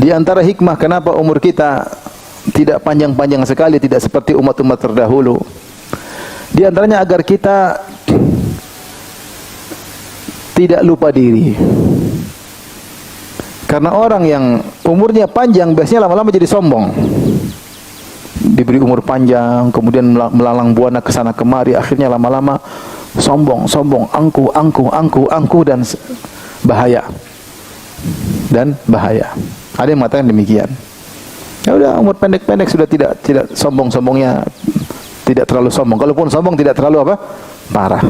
Di antara hikmah kenapa umur kita tidak panjang-panjang sekali, tidak seperti umat-umat terdahulu. Di antaranya agar kita tidak lupa diri. Karena orang yang umurnya panjang biasanya lama-lama jadi sombong. Diberi umur panjang, kemudian melalang buana ke sana kemari, akhirnya lama-lama sombong, angku dan bahaya. Ada yang mengatakan demikian. Ya udah, umur pendek-pendek sudah tidak sombong-sombongnya, tidak terlalu sombong. Kalaupun sombong tidak terlalu parah.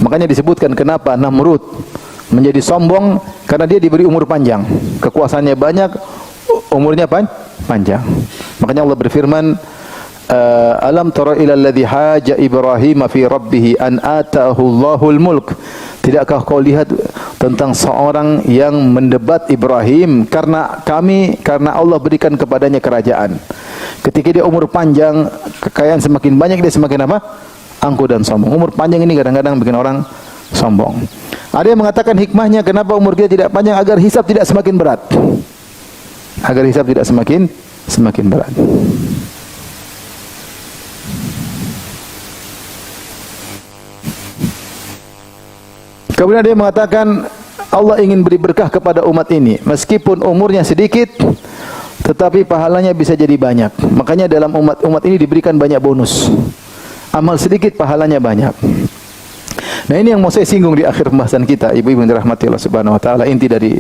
Makanya disebutkan kenapa Namrud menjadi sombong, karena dia diberi umur panjang, kekuasaannya banyak, umurnya panjang. Makanya Allah berfirman, alam tara ila alladhi haja Ibrahim fi rabbih an ataahu Allahul mulk. Tidakkah kau lihat tentang seorang yang mendebat Ibrahim karena Allah berikan kepadanya kerajaan. Ketika dia umur panjang, kekayaan semakin banyak, dia semakin angkuh dan sombong. Umur panjang ini kadang-kadang bikin orang sombong. Ada yang mengatakan hikmahnya kenapa umur kita tidak panjang, agar hisab tidak semakin berat. Agar hisab tidak semakin berat. Kemudian dia mengatakan Allah ingin beri berkah kepada umat ini, meskipun umurnya sedikit, tetapi pahalanya bisa jadi banyak. Makanya dalam umat ini diberikan banyak bonus. Amal sedikit, pahalanya banyak. Nah, ini yang mau saya singgung di akhir pembahasan kita, ibu-ibu yang dirahmati Allah Subhanahu wa taala. Inti dari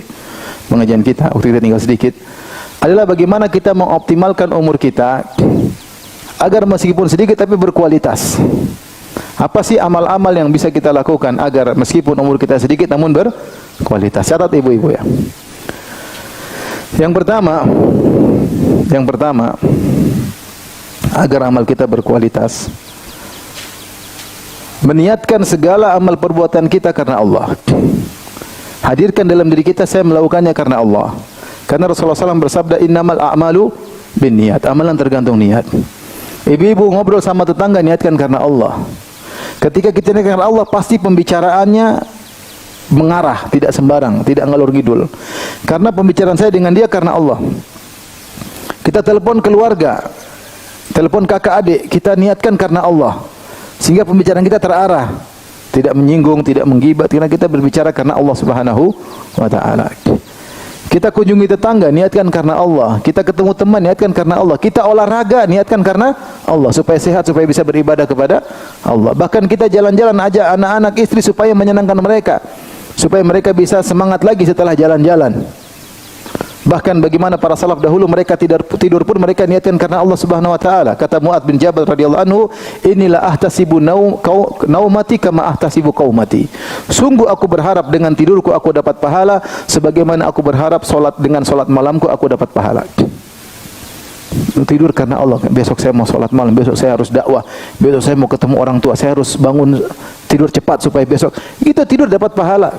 pengajian kita, waktu kita tinggal sedikit, adalah bagaimana kita mengoptimalkan umur kita agar meskipun sedikit tapi berkualitas. Apa sih amal-amal yang bisa kita lakukan agar meskipun umur kita sedikit namun berkualitas? Catat ibu-ibu ya. Yang pertama, agar amal kita berkualitas, meniatkan segala amal perbuatan kita karena Allah. Hadirkan dalam diri kita, saya melakukannya karena Allah. Karena Rasulullah SAW bersabda, innamal a'malu binniyat. Amalan tergantung niat. Ibu-ibu ngobrol sama tetangga, niatkan karena Allah. Ketika kita niatkan karena Allah, pasti pembicaraannya mengarah, tidak sembarang, tidak ngalur ngidul. Karena pembicaraan saya dengan dia karena Allah. Kita telepon keluarga, telepon kakak adik, kita niatkan karena Allah. Sehingga pembicaraan kita terarah, tidak menyinggung, tidak menggibah, karena kita berbicara karena Allah Subhanahu wa taala. Kita kunjungi tetangga, niatkan karena Allah. Kita ketemu teman, niatkan karena Allah. Kita olahraga, niatkan karena Allah, supaya sehat, supaya bisa beribadah kepada Allah. Bahkan kita jalan-jalan ajak anak-anak, istri, supaya menyenangkan mereka, supaya mereka bisa semangat lagi setelah jalan-jalan. Bahkan bagaimana para salaf dahulu, mereka tidur pun mereka niatkan karena Allah Subhanahu wa taala. Kata Mu'adz bin Jabal radhiyallahu anhu, "Inilah ahtasibu naumati kama ahtasibu qaumati." Sungguh aku berharap dengan tidurku aku dapat pahala sebagaimana aku berharap dengan salat malamku aku dapat pahala. Tidur karena Allah. Besok saya mau salat malam, besok saya harus dakwah, besok saya mau ketemu orang tua, saya harus bangun tidur cepat supaya besok kita tidur dapat pahala.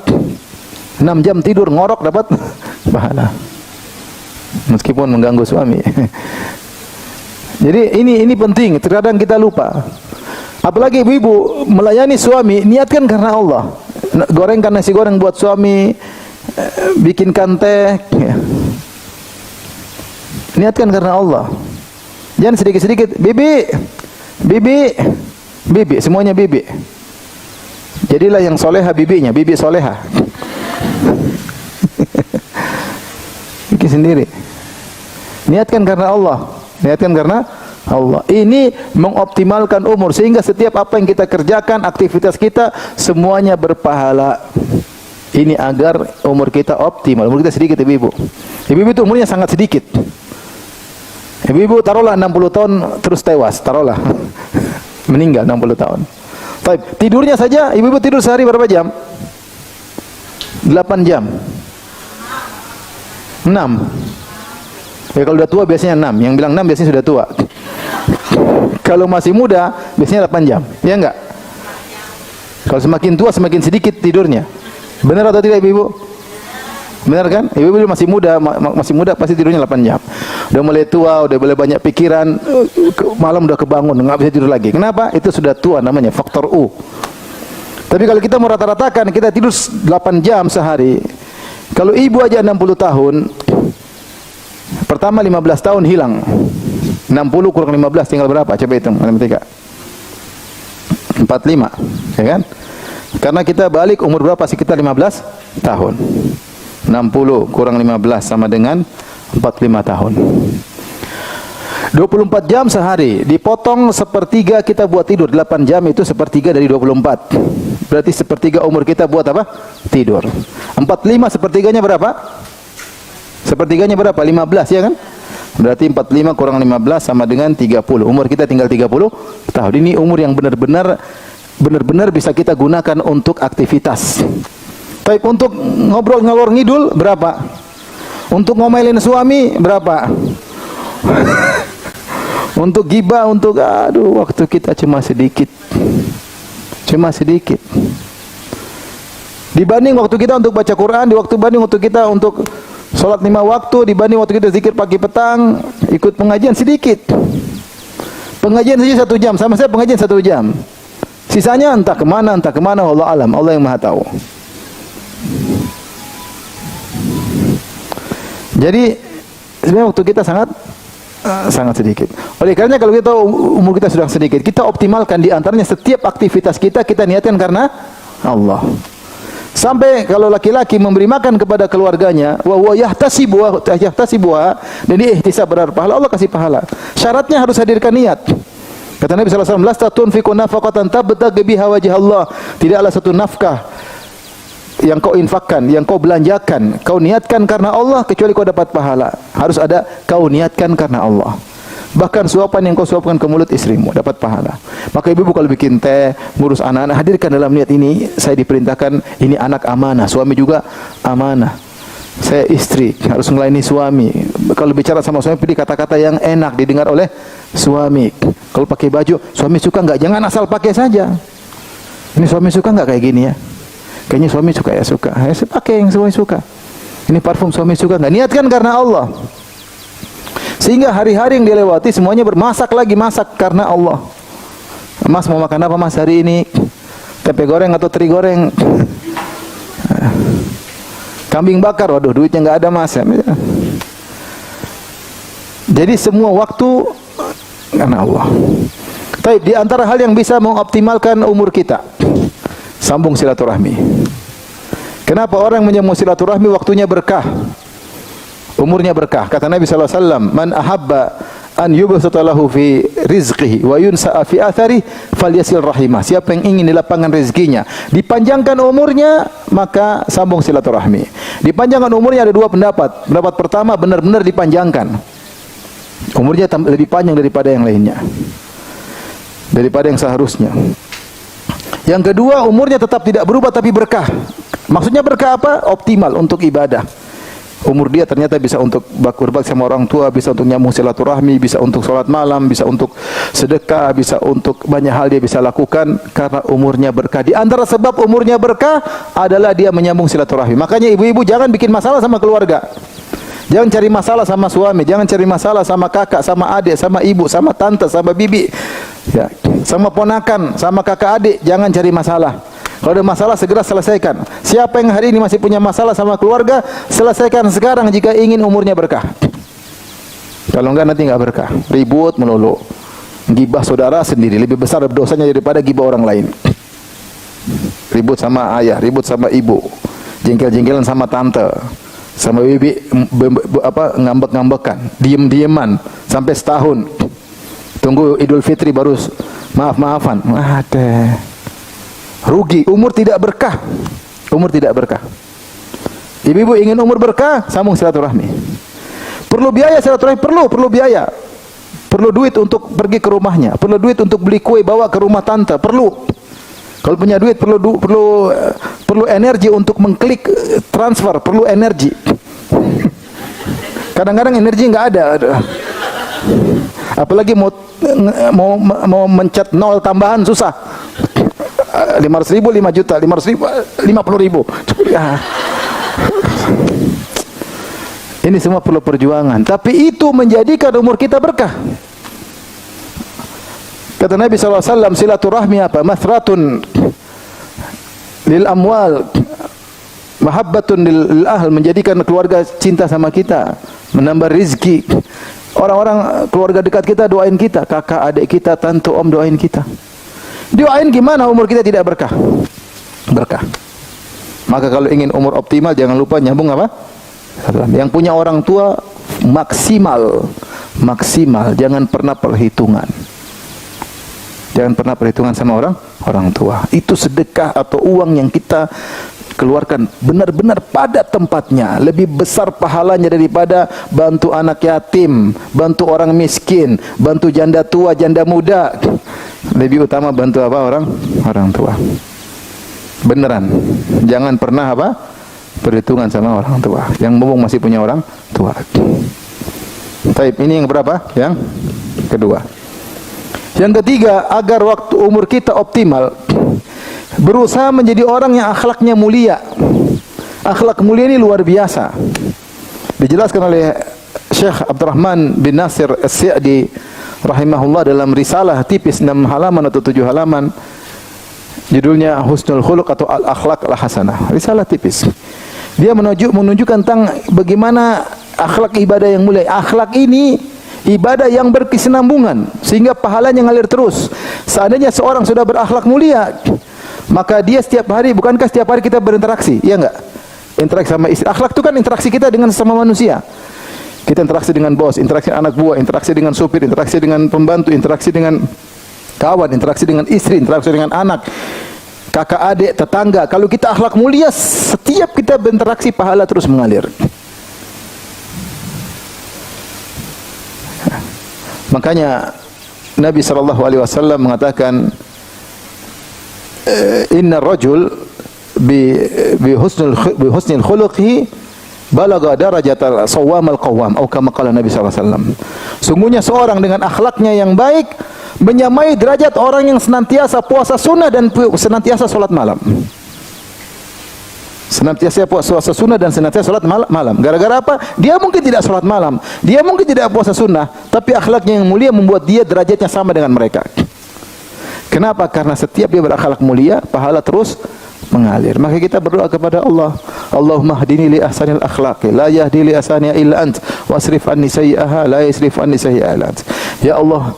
6 jam tidur ngorok dapat pahala. Meskipun mengganggu suami. Jadi ini penting, terkadang kita lupa. Apalagi ibu-ibu melayani suami, niatkan karena Allah. Gorengkan nasi goreng buat suami, bikinkan teh, ya. Niatkan karena Allah. Jangan sedikit-sedikit, bibi, semuanya bibi. Jadilah yang soleha bibinya, bibi soleha. Bikin sendiri. Niatkan karena Allah. Niatkan karena Allah. Ini mengoptimalkan umur sehingga setiap apa yang kita kerjakan, aktivitas kita semuanya berpahala. Ini agar umur kita optimal. Umur kita sedikit, ibu-ibu. Ibu-ibu itu umurnya sangat sedikit. Ibu-ibu taruhlah 60 tahun terus tewas, taruhlah. Meninggal 60 tahun. Baik, tidurnya saja ibu-ibu tidur sehari berapa jam? 8 jam. 6. Ya kalau udah tua biasanya 6. Yang bilang 6 biasanya sudah tua. Kalau masih muda biasanya 8 jam. Ya enggak? Kalau semakin tua semakin sedikit tidurnya. Benar atau tidak ibu-ibu? Benar kan? Ibu-ibu masih muda pasti tidurnya 8 jam. Udah mulai tua, udah mulai banyak pikiran, malam udah kebangun, enggak bisa tidur lagi. Kenapa? Itu sudah tua namanya, faktor U. Tapi kalau kita mau rata-ratakan, kita tidur 8 jam sehari. Kalau ibu aja 60 tahun, pertama 15 tahun hilang. 60 kurang 15 tinggal berapa? Coba hitung matematika. 45, ya kan? Karena kita balik umur berapa? Sekitar 15 tahun. 60 kurang 15 sama dengan 45 tahun. 24 jam sehari dipotong sepertiga kita buat tidur. 8 jam itu sepertiga dari 24. Berarti sepertiga umur kita buat apa? Tidur. 45 sepertiganya berapa? Sepertiganya berapa? 15, ya kan? Berarti 45 kurang 15 sama dengan 30. Umur kita tinggal 30 tahun. Ini umur yang benar-benar bisa kita gunakan untuk aktivitas. Tapi untuk ngobrol ngalor ngidul berapa? Untuk ngomelin suami berapa? Untuk gibah, untuk waktu kita cuma sedikit. Cuma sedikit. Dibanding waktu kita untuk baca Quran, dibanding waktu kita untuk salat 5 waktu, dibanding waktu kita zikir pagi petang, ikut pengajian sedikit. Pengajian saja 1 jam, sama saya pengajian 1 jam. Sisanya entah kemana, Allah alam, Allah yang maha tahu. Jadi sebenarnya waktu kita sangat sedikit. Oleh karena kalau kita umur kita sudah sedikit, kita optimalkan di antaranya setiap aktivitas kita niatkan karena Allah. Sampai kalau laki-laki memberi makan kepada keluarganya, wa huwa yahtasibu dan dia ihtisab berharap pahala, Allah kasih pahala. Syaratnya harus hadirkan niat. Kata Nabi sallallahu alaihi wasallam, "La tatunfiqu nafaqatan tabtaghi biha wajh Allah." Tidaklah satu nafkah yang kau infakkan, yang kau belanjakan, kau niatkan karena Allah kecuali kau dapat pahala. Harus ada kau niatkan karena Allah. Bahkan suapan yang kau suapkan ke mulut istrimu dapat pahala. Maka ibu kalau bikin teh, ngurus anak-anak, hadirkan dalam niat ini. Saya diperintahkan, ini anak amanah, suami juga amanah. Saya istri, harus melayani suami. Kalau bicara sama suami, pilih kata-kata yang enak didengar oleh suami. Kalau pakai baju, suami suka enggak? Jangan asal pakai saja. Ini suami suka enggak kayak gini ya? Kayaknya suami suka ya, suka. Saya pakai yang suami suka. Ini parfum suami suka enggak? Niatkan karena Allah. Sehingga hari-hari yang dilewati semuanya bermasak lagi, masak karena Allah. Mas mau makan apa mas hari ini? Tempe goreng atau teri goreng? Kambing bakar, waduh duitnya nggak ada mas. Jadi semua waktu karena Allah. Tapi di antara hal yang bisa mengoptimalkan umur kita, sambung silaturahmi. Kenapa orang menyambung silaturahmi waktunya berkah? Umurnya berkah. Kata Nabi sallallahu alaihi wasallam, "Man ahabba an yubsata lahu fi rizqihi wa yunsa'a fi athari falyasil rahimah." Siapa yang ingin dilapangkan rezekinya, dipanjangkan umurnya, maka sambung silaturahmi. Dipanjangkan umurnya ada 2 pendapat. Pendapat pertama, benar-benar dipanjangkan. Umurnya lebih panjang daripada yang lainnya. Daripada yang seharusnya. Yang kedua, umurnya tetap tidak berubah tapi berkah. Maksudnya berkah apa? Optimal untuk ibadah. Umur dia ternyata bisa untuk berbakti sama orang tua, bisa untuk nyambung silaturahmi, bisa untuk sholat malam, bisa untuk sedekah, bisa untuk banyak hal dia bisa lakukan karena umurnya berkah. Di antara sebab umurnya berkah adalah dia menyambung silaturahmi. Makanya ibu-ibu jangan bikin masalah sama keluarga. Jangan cari masalah sama suami, jangan cari masalah sama kakak, sama adik, sama ibu, sama tante, sama bibi, ya, sama ponakan, sama kakak adik, jangan cari masalah. Kalau ada masalah segera selesaikan. Siapa yang hari ini masih punya masalah sama keluarga, selesaikan sekarang jika ingin umurnya berkah. Kalau enggak nanti enggak berkah. Ribut melulu. Gibah saudara sendiri lebih besar dosanya daripada gibah orang lain. Ribut sama ayah, ribut sama ibu, jengkel-jengkelan sama tante, sama bibi, ngambek-ngambekan, diem-dieman sampai setahun. Tunggu Idul Fitri baru maaf-maafan. Waduh. Rugi, umur tidak berkah. Umur tidak berkah. Ibu-ibu ingin umur berkah, sambung silaturahmi. Perlu biaya silaturahmi, perlu biaya. Perlu duit untuk pergi ke rumahnya, perlu duit untuk beli kue bawa ke rumah tante, perlu. Kalau punya duit perlu energi untuk mengklik transfer, perlu energi. Kadang-kadang energi enggak ada. Apalagi mau mencet 0 tambahan susah. 500.000, 5 juta, 500.000, 50.000. Ini semua perlu perjuangan. Tapi itu menjadikan umur kita berkah. Kata Nabi SAW, silaturahmi apa? Mathratun lil amwal, mahabbatun lil ahl, menjadikan keluarga cinta sama kita, menambah rizki. Orang-orang keluarga dekat kita doain kita, kakak, adik kita, tante, om doain kita. Doain gimana umur kita tidak berkah? Berkah. Maka kalau ingin umur optimal jangan lupa nyambung apa? Yang punya orang tua maksimal, jangan pernah perhitungan. Jangan pernah perhitungan sama orang tua. Itu sedekah atau uang yang kita keluarkan benar-benar pada tempatnya, lebih besar pahalanya daripada bantu anak yatim, bantu orang miskin, bantu janda tua, janda muda. Lebih utama bantu apa? Orang tua. Beneran. Jangan pernah apa? Perhitungan sama orang tua. Yang mumpung masih punya orang tua. Baik, ini yang berapa? Yang kedua. Yang ketiga, agar waktu umur kita optimal, berusaha menjadi orang yang akhlaknya mulia. Akhlak mulia ini luar biasa. Dijelaskan oleh Syekh Abdurrahman bin Nasir As-Sa'di rahimahullah dalam risalah tipis 6 halaman atau 7 halaman. Judulnya Husnul Khuluq atau Al-Akhlaq Al-Hasanah. Risalah tipis. Dia menunjukkan tentang bagaimana akhlak ibadah yang mulia. Akhlak ini ibadah yang berkesinambungan sehingga pahalanya ngalir terus. Seandainya seorang sudah berakhlak mulia, maka dia setiap hari, bukankah setiap hari kita berinteraksi? Iya enggak? Interaksi sama istri. Akhlak itu kan interaksi kita dengan sesama manusia. Kita interaksi dengan bos, interaksi dengan anak buah, interaksi dengan supir, interaksi dengan pembantu, interaksi dengan kawan, interaksi dengan istri, interaksi dengan anak, kakak adik, tetangga. Kalau kita akhlak mulia, setiap kita berinteraksi pahala terus mengalir. Makanya Nabi SAW mengatakan, Inna rajul bi husnil khuluqi balagha darajatal sawwam al-qawwam atau kama qala Nabi SAW. Sungguhnya seorang dengan akhlaknya yang baik menyamai derajat orang yang senantiasa puasa sunnah dan senantiasa salat malam. Senantiasa puasa sunnah dan senantiasa salat malam. Gara-gara apa? Dia mungkin tidak salat malam, dia mungkin tidak puasa sunnah, tapi akhlaknya yang mulia membuat dia derajatnya sama dengan mereka. Kenapa? Karena setiap dia berakhlak mulia, pahala terus mengalir. Maka kita berdoa kepada Allah, Allahumma hdini li ahsanil akhlaqi la yahdi li ahsaniha illa ant wasrif anni sayyi'aha la yasrif anni sayyi'aha illa ant. Ya Allah,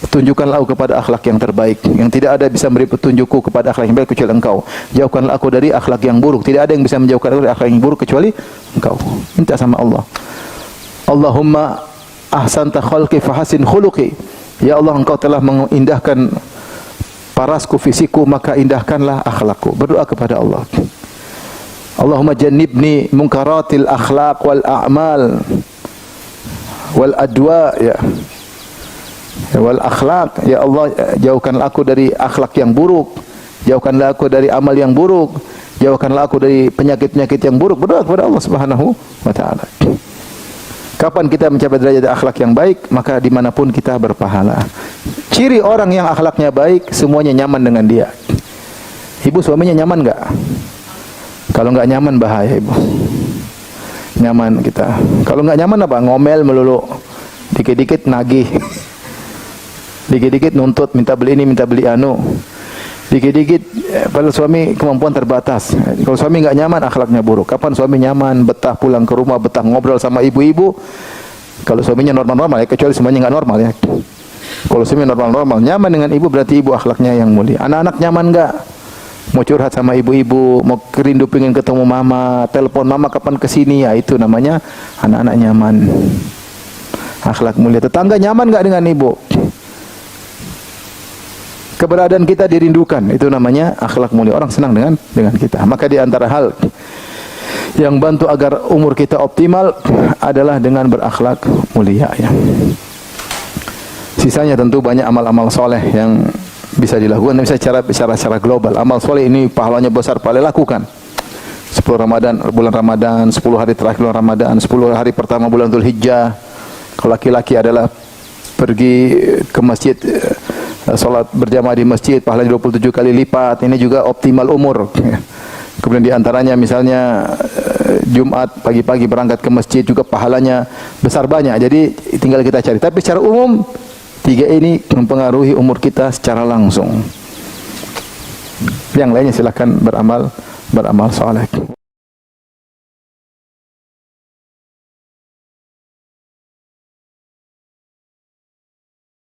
tunjukkanlah aku kepada akhlak yang terbaik, yang tidak ada bisa memberi petunjukku kepada akhlak yang baik kecuali Engkau. Jauhkanlah aku dari akhlak yang buruk, tidak ada yang bisa menjauhkan aku dari akhlak yang buruk kecuali Engkau. Minta sama Allah. Allahumma ahsanta khalqi fahasin khuluqi. Ya Allah, Engkau telah mengindahkan parasku, fisikku, maka indahkanlah akhlakku. Berdoa kepada Allah. Allahumma jannibni munkaratil akhlaq wal a'mal wal adwa ya. Wal akhlaq, ya Allah, jauhkanlah aku dari akhlak yang buruk, jauhkanlah aku dari amal yang buruk, jauhkanlah aku dari penyakit-penyakit yang buruk. Berdoa kepada Allah Subhanahu wa taala. Kapan kita mencapai derajat akhlak yang baik, maka dimanapun kita berpahala. Ciri orang yang akhlaknya baik, semuanya nyaman dengan dia. Ibu suaminya nyaman enggak? Kalau enggak nyaman bahaya ibu. Nyaman kita. Kalau enggak nyaman apa? Ngomel melulu. Dikit-dikit nagih. Dikit-dikit nuntut, minta beli ini, minta beli anu. Dikit-dikit, padahal suami kemampuan terbatas. Kalau suami enggak nyaman, akhlaknya buruk. Kapan suami nyaman, betah pulang ke rumah, betah ngobrol sama ibu-ibu? Kalau suaminya normal-normal ya, kecuali semuanya enggak normal ya. Kalau suami normal-normal, nyaman dengan ibu berarti ibu akhlaknya yang mulia. Anak-anak nyaman enggak? Mau curhat sama ibu-ibu, mau kerindu pengen ketemu mama, telepon mama kapan kesini, ya itu namanya anak-anak nyaman. Akhlak mulia. Tetangga nyaman enggak dengan ibu? Keberadaan kita dirindukan, itu namanya akhlak mulia. Orang senang dengan kita. Maka di antara hal yang bantu agar umur kita optimal adalah dengan berakhlak mulia ya. Sisanya tentu banyak amal-amal soleh yang bisa dilakukan, bisa secara global. Amal soleh ini pahalanya besar, pahala lakukan. 10 Ramadan, bulan Ramadan, 10 hari terakhir bulan Ramadan, 10 hari pertama bulan Dzulhijjah. Kalau laki-laki adalah pergi ke masjid, salat berjamaah di masjid, pahalanya 27 kali lipat. Ini juga optimal umur. Kemudian di antaranya misalnya Jumat pagi-pagi berangkat ke masjid juga pahalanya besar banyak. Jadi tinggal kita cari. Tapi secara umum 3 ini mempengaruhi umur kita secara langsung. Yang lainnya silakan beramal saleh.